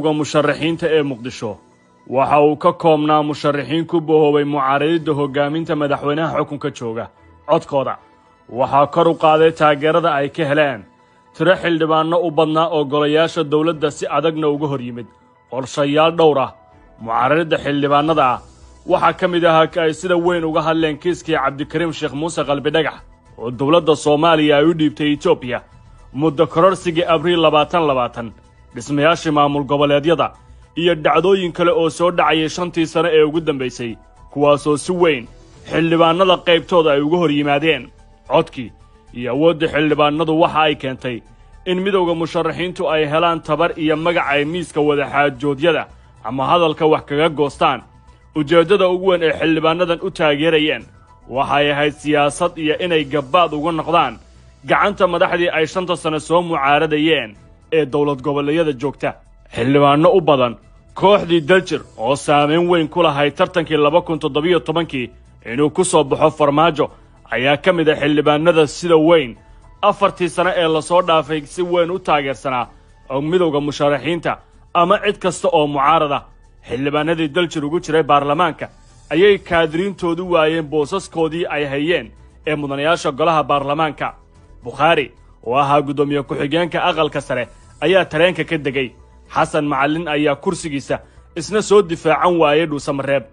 midowga musharaxiinta ee Muqdisho waxa uu ka koobnaa musharaxiin ku boobay mucaaradida hogaaminta madaxweynaha xukunka jooga codkooda waxa kor u qaaday taageerada ay ka heleen tiro xildhibaano u badnaa oo golayaasha dawladda si adagna uga hor yimid qorshayaal dhowr ah mucaaradida xildhibaanada waxa ka mid ah ay sida weyn uga hadleen kiiskii Cabdikariim Sheekh Muuse Qalbi Dhagax oo dawladda Soomaaliya ay u dhiibtay Itoobiya muddo kororsigii Abriil 2020 dhismayaashii maamul goboleedyada iyo dhacdooyin kale oo soo dhacay 5 sano ee ugu dambeysay kuwaas oo si weyn xildhibaanada qaybtooda ay uga hor yimaadeen codkii iyo awoodda xildhibaanadu waxa ay keentay in midowga musharaxiintu ay helaan tabar iyo magac ay miiska wada xaajoodyada ama hadalka wax kaga goostaan ujeedada ugu weyn ee xildhibaanadan u taageerayeen waxa ay ahayd siyaasad iyo inay gabaad uga noqdaan gacanta madaxdii ay 5 sano soo mucaaradayeen ee dawlad goboleedyada joogta xildhibaano u badan kooxdii Daljir oo saameyn weyn ku lahayd tartankii 2017 inuu ku soo baxo farmaajo ayaa ka mid ah xildhibaanada sida weyn 4 sano ee la soo dhaafay si weyn u taageersanaa oo midowga musharaxiinta ama cid kasta oo mucaarada xildhibaanadii Daljir ugu jiray baarlamaanka ayay kaadiriintoodu waayeen boosaskoodii ay hayeen ee mudanayaasha golaha baarlamaanka Bukhari oo ahaa gudoomiye ku-xigeenka aqalka sare ayaa tareenka ka degay Xasan Macallin ayaa kursigiisa isna soo difaacan waayay Dhuusamareeb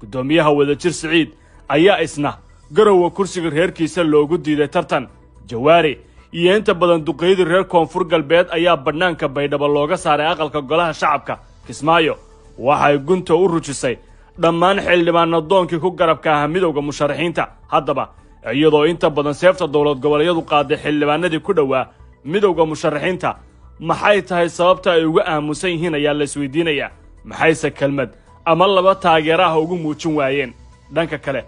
gudoomiyaha Wadajir Siciid ayaa isna garowa kursiga reerkiisa loogu diiday tartan Jawaari iyo inta badan duqeydii reer Koonfur Galbeed ayaa banaanka Baydhabo looga saaray aqalka golaha shacabka Kismaayo waxay gunta u rujisay dhammaan xildhibaanadoonkii ku garabka ah midowga musharaxiinta haddaba iyadoo inta badan seefta dawlad goboleedyadu qaaday xildhibaanadii ku dhawaa midowga musharaxiinta maxay tahay sababta ay uga aamusan yihiin ayaa la isweydiinayaa maxayse kelmad ama laba taageeraha ugu muujin waayeen dhanka kale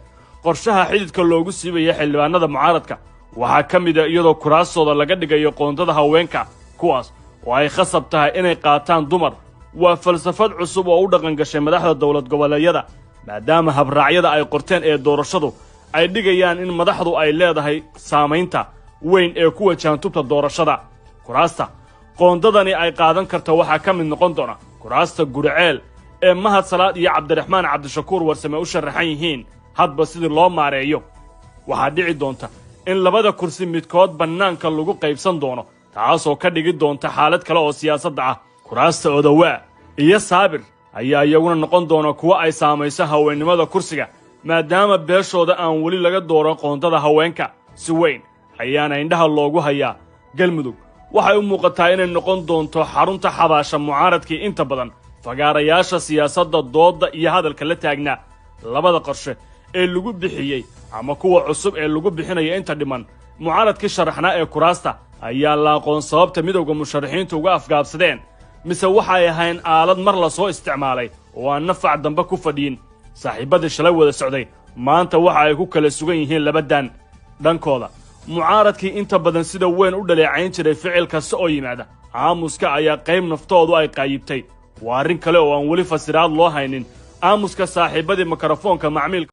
qorshaha xididka loogu siibaya xildhibaanada mucaaradka waxaa ka mid ah iyadoo kuraastooda laga dhigayo qoondada haweenka kuwaas oo ay khasab tahay inay qaataan dumar waa falsafad cusub oo u dhaqan gashay madaxda dawlad goboleedyada maadaama habraacyada ay qorteen ee doorashadu ay dhigayaan in madaxdu ay leedahay saamaynta weyn ee ku wajahan tubta doorashada kuraasta qoondadani ay qaadan karto waxa ka mid noqon doona kuraasta Guriceel ee Mahad Salaad iyo Cabdiraxmaan Cabdishakuur warsame u sharaxan yihiin hadba sidii loo maareeyo waxa dhici doonta in labada kursi midkood banaanka lagu qaybsan doono taas oo ka dhigi doonta xaalad kale oo siyaasadda ah kuraasta Odawaa iyo Saabir ayaa iyaguna noqon doona kuwa ay saamayso haweenimada kursiga maadaama beeshooda aan wali laga dooran qoondada haweenka si weyn ayaana indhaha loogu hayaa Galmudug waxay u muuqataa inay noqon doonto xarunta xabaasha mucaaradkii inta badan fagaarayaasha siyaasadda dooda iyo hadalka la taagnaa labada qorshe ee lagu bixiyay ama kuwa cusub ee lagu bixinayo inta dhiman mucaaradkii sharaxnaa ee kuraasta ayaa la aqoon sababta midowga musharaxiintu uga afgaabsadeen mise waxay ahayn aalad mar la soo isticmaalay oo aan nafac dambe ku fadhiin saaxiibada shalay wada socday maanta waxa ay ku kala sugan yihiin labadan dhankooda mucaaradkii inta badan sida weyn u dhaleecayn jiray ficil kasta oo yimaada aamuska ayaa qayb naftoodu ay qaayibtay waa arrin kale oo aan wali fasiraad loo haynin aamuska saaxiibadii mikrofoonka macmiilka